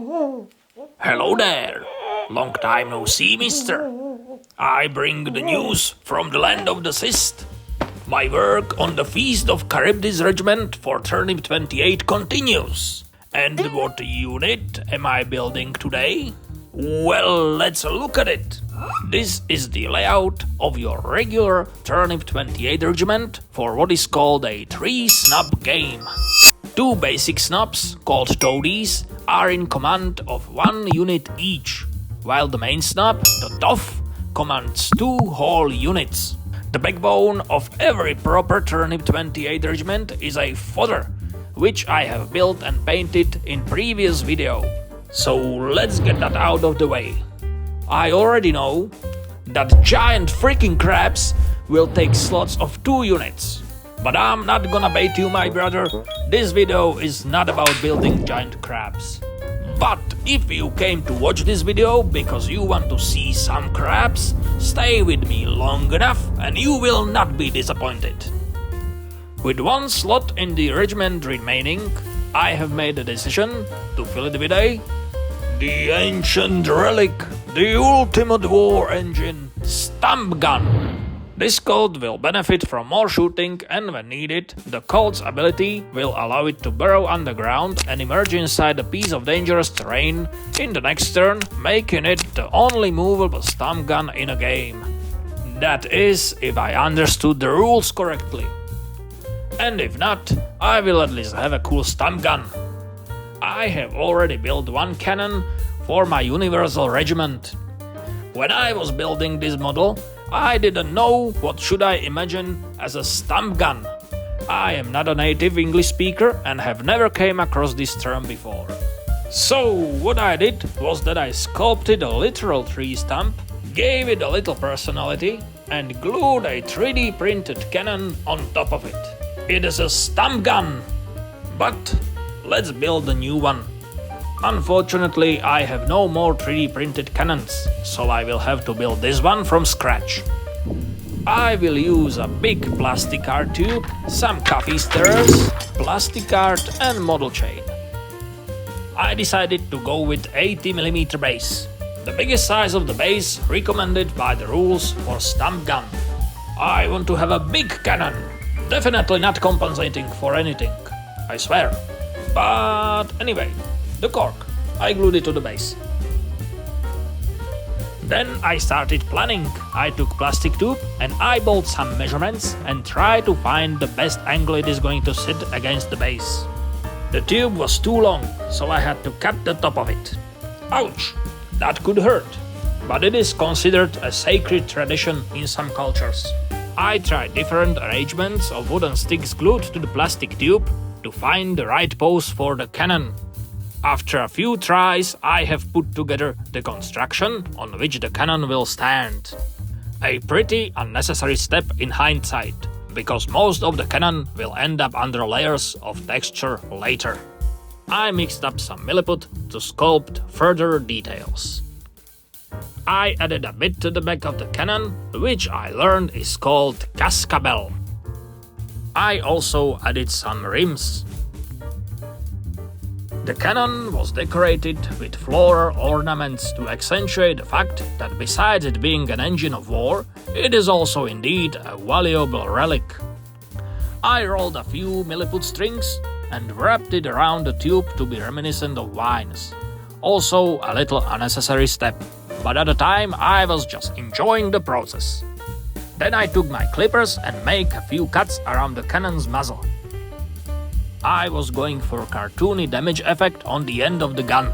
Hello there. Long time no see, mister. I bring the news from the land of the cyst. My work on the Feast of Charybdis regiment for Turnip28 continues. And what unit am I building today? Well, let's look at it. This is the layout of your regular Turnip28 regiment for what is called a 3-snub game. 2 basic snubs, called Toadies, are in command of 1 unit each, while the main snub, the Tough, commands 2 whole units. The backbone of every proper Turnip28 regiment is a fodder, which I have built and painted in previous video. So let's get that out of the way. I already know that giant freaking crabs will take slots of 2 units. But I'm not gonna bait you, my brother. This video is not about building giant crabs. But if you came to watch this video because you want to see some crabs, stay with me long enough and you will not be disappointed. With 1 slot in the regiment remaining, I have made a decision to fill it with the ancient relic, the ultimate war engine, Stump gun. This code will benefit from more shooting, and when needed, the code's ability will allow it to burrow underground and emerge inside a piece of dangerous terrain in the next turn, making it the only movable stump gun in a game. That is, if I understood the rules correctly. And if not, I will at least have a cool stump gun. I have already built 1 cannon for my universal regiment. When I was building this model, I didn't know what should I imagine as a stump gun. I am not a native English speaker and have never came across this term before. So what I did was that I sculpted a literal tree stump, gave it a little personality, and glued a 3D printed cannon on top of it. It is a stump gun! But let's build a new one. Unfortunately, I have no more 3D printed cannons, so I will have to build this one from scratch. I will use a big plastic card tube, some coffee stirrers, plastic card and model chain. I decided to go with 80mm base, the biggest size of the base recommended by the rules for stump gun. I want to have a big cannon, definitely not compensating for anything, I swear. But anyway, the cork, I glued it to the base. Then I started planning. I took plastic tube and eyeballed some measurements and tried to find the best angle it is going to sit against the base. The tube was too long, so I had to cut the top of it. Ouch, that could hurt, but it is considered a sacred tradition in some cultures. I tried different arrangements of wooden sticks glued to the plastic tube to find the right pose for the cannon. After a few tries, I have put together the construction on which the cannon will stand. A pretty unnecessary step in hindsight, because most of the cannon will end up under layers of texture later. I mixed up some milliput to sculpt further details. I added a bit to the back of the cannon, which I learned is called cascabel. I also added some rims. The cannon was decorated with floral ornaments to accentuate the fact that besides it being an engine of war, it is also indeed a valuable relic. I rolled a few milliput strings and wrapped it around the tube to be reminiscent of vines. Also a little unnecessary step, but at the time I was just enjoying the process. Then I took my clippers and made a few cuts around the cannon's muzzle. I was going for a cartoony damage effect on the end of the gun.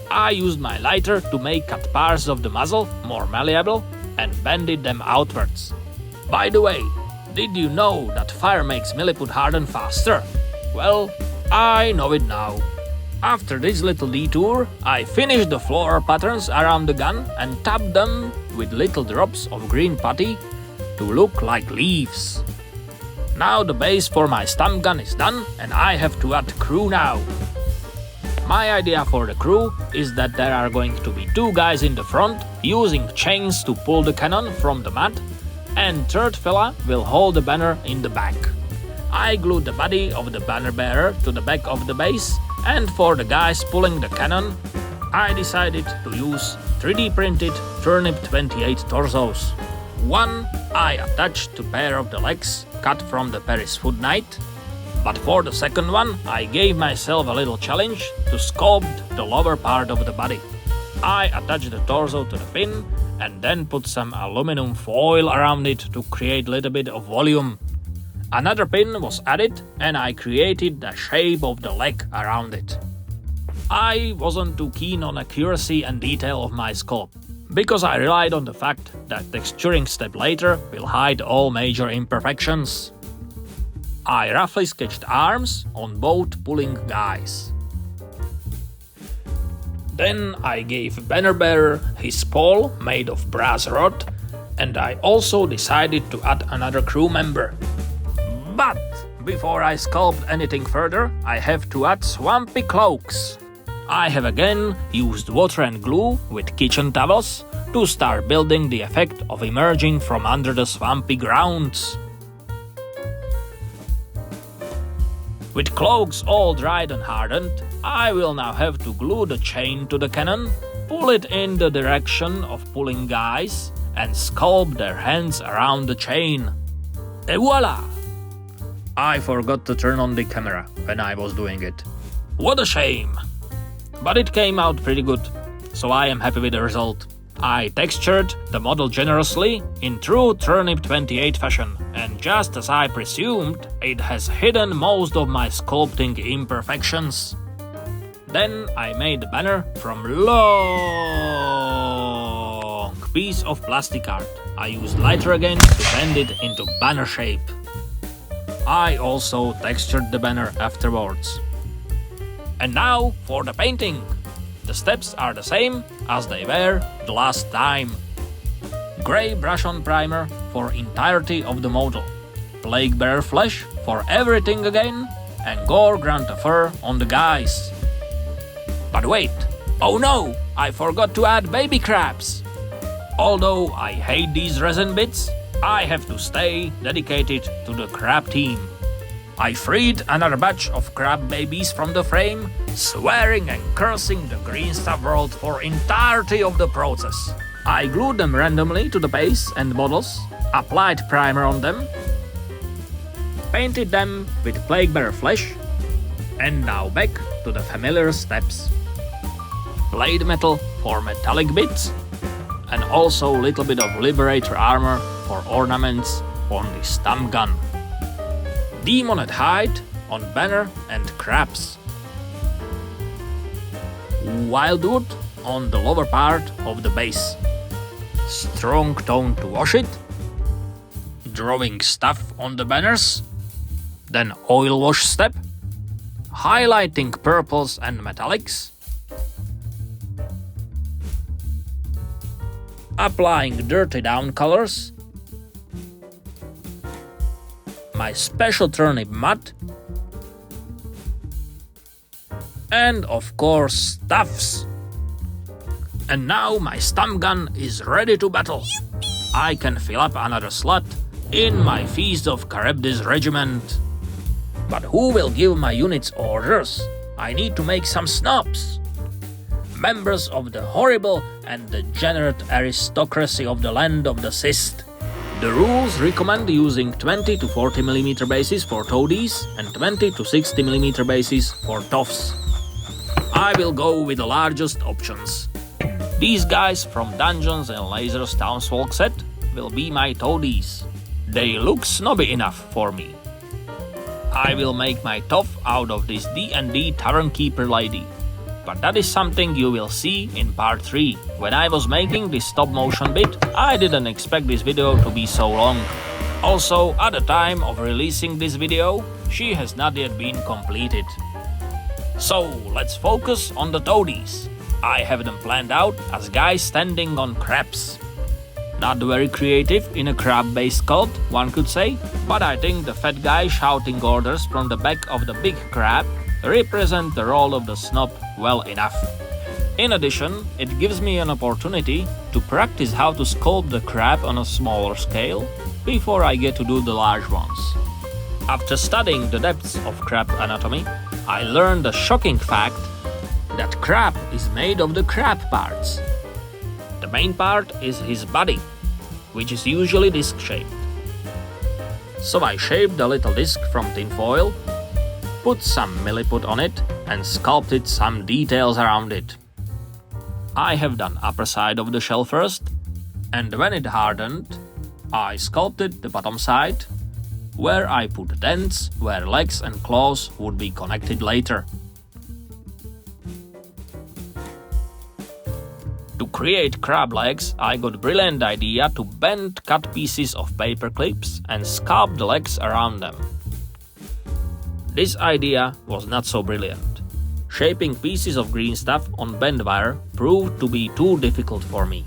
I used my lighter to make cut parts of the muzzle more malleable and bended them outwards. By the way, did you know that fire makes milliput harden faster? Well, I know it now. After this little detour, I finished the floral patterns around the gun and tapped them with little drops of green putty to look like leaves. Now the base for my stump gun is done and I have to add crew now. My idea for the crew is that there are going to be 2 guys in the front using chains to pull the cannon from the mat, and third fella will hold the banner in the back. I glued the body of the banner bearer to the back of the base, and for the guys pulling the cannon, I decided to use 3D printed Turnip28 torsos. One I attached to pair of the legs cut from the Paris Food Night, but for the second one I gave myself a little challenge to sculpt the lower part of the body. I attached the torso to the pin and then put some aluminum foil around it to create a little bit of volume. Another pin was added and I created the shape of the leg around it. I wasn't too keen on accuracy and detail of my sculpt, because I relied on the fact that texturing step later will hide all major imperfections. I roughly sketched arms on both pulling guys. Then I gave banner bearer his pole made of brass rod, and I also decided to add another crew member. But before I sculpt anything further, I have to add swampy cloaks. I have again used water and glue with kitchen towels to start building the effect of emerging from under the swampy grounds. With cloaks all dried and hardened, I will now have to glue the chain to the cannon, pull it in the direction of pulling guys, and sculpt their hands around the chain. Et voila! I forgot to turn on the camera when I was doing it. What a shame! But it came out pretty good, so I am happy with the result. I textured the model generously in true Turnip28 fashion, and just as I presumed, it has hidden most of my sculpting imperfections. Then I made the banner from long piece of plastic art. I used lighter again to bend it into banner shape. I also textured the banner afterwards. And now for the painting. The steps are the same as they were the last time. Grey brush-on primer for entirety of the model, plague bearer flesh for everything again, and gore granta fur on the guys. But wait, oh no, I forgot to add baby crabs. Although I hate these resin bits, I have to stay dedicated to the crab team. I freed another batch of crab babies from the frame, swearing and cursing the green stuff world for entirety of the process. I glued them randomly to the base and models, applied primer on them, painted them with plague bearer flesh, and now back to the familiar steps. Blade metal for metallic bits, and also a little bit of liberator armor for ornaments on the Stump gun. Demoned hide on banner and crabs. Wildwood on the lower part of the base. Strong tone to wash it. Drawing stuff on the banners. Then oil wash step. Highlighting purples and metallics. Applying dirty down colors. My special turnip mud, and of course stuffs. And now my Stump gun is ready to battle. I can fill up another slot in my Feast of Charybdis regiment. But who will give my units orders? I need to make some snobs. Members of the horrible and degenerate aristocracy of the land of the cyst. The rules recommend using 20 to 40mm bases for Toadies and 20 to 60mm bases for Toffs. I will go with the largest options. These guys from Dungeons and Lasers Townsfolk set will be my Toadies. They look snobby enough for me. I will make my Toff out of this D&D Tavern Keeper lady. But that is something you will see in part 3. When I was making this stop motion bit, I didn't expect this video to be so long. Also, at the time of releasing this video, she has not yet been completed. So, let's focus on the Toadies. I have them planned out as guys standing on crabs. Not very creative in a crab-based sculpt, one could say, but I think the fat guy shouting orders from the back of the big crab represent the role of the snob well enough. In addition, it gives me an opportunity to practice how to sculpt the crab on a smaller scale before I get to do the large ones. After studying the depths of crab anatomy, I learned the shocking fact That crab is made of the crab parts. The main part is his body, which is usually disc-shaped. So I shaped a little disc from tin foil, put some milliput on it, and sculpted some details around it. I have done upper side of the shell first, and when it hardened, I sculpted the bottom side, where I put dents where legs and claws would be connected later. To create crab legs, I got a brilliant idea to bend cut pieces of paper clips and sculpt the legs around them. This idea was not so brilliant. Shaping pieces of green stuff on bent wire proved to be too difficult for me.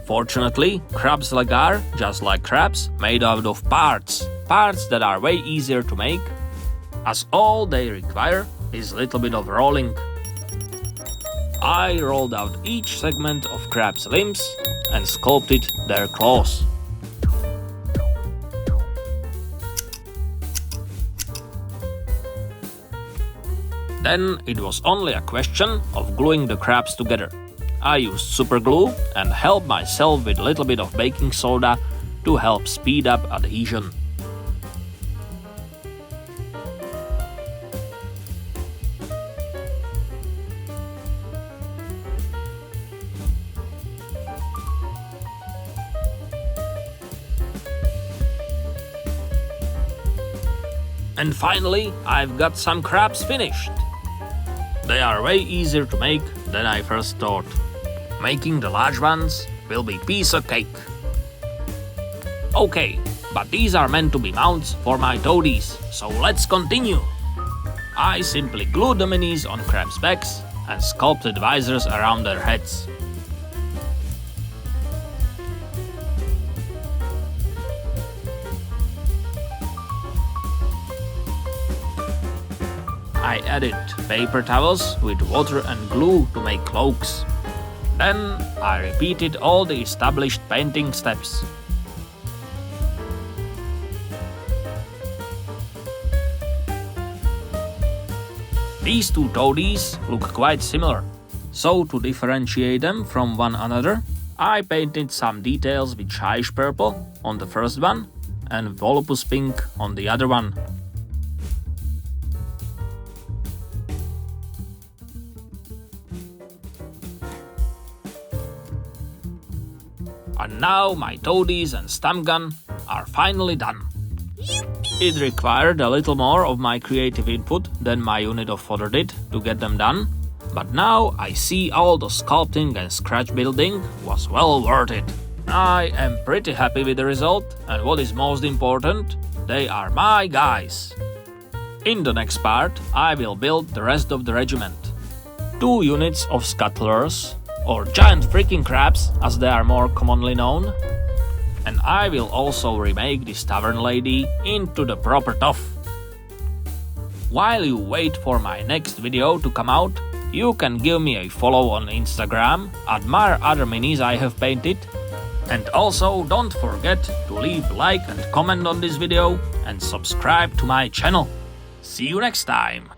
Fortunately, crab's legs are, just like crabs, made out of parts that are way easier to make, as all they require is a little bit of rolling. I rolled out each segment of crab's limbs and sculpted their claws. Then it was only a question of gluing the crabs together. I used super glue and helped myself with a little bit of baking soda to help speed up adhesion. And finally, I've got some crabs finished. They are way easier to make than I first thought. Making the large ones will be piece of cake. Okay, but these are meant to be mounts for my toadies, so let's continue. I simply glued the minis on crabs' backs and sculpted visors around their heads. I added paper towels with water and glue to make cloaks. Then I repeated all the established painting steps. These two toadies look quite similar, so to differentiate them from one another, I painted some details with Shaish purple on the first one and Volupus pink on the other one. And now my toadies and Stump gun are finally done. It required a little more of my creative input than my unit of fodder did to get them done, but now I see all the sculpting and scratch building was well worth it. I am pretty happy with the result, and what is most important, they are my guys. In the next part, I will build the rest of the regiment. 2 units of scuttlers, or giant frickin crabs as they are more commonly known, and I will also remake this tavern lady into the proper tough. While you wait for my next video to come out, you can give me a follow on Instagram, admire other minis I have painted, and also don't forget to leave like and comment on this video and subscribe to my channel. See you next time!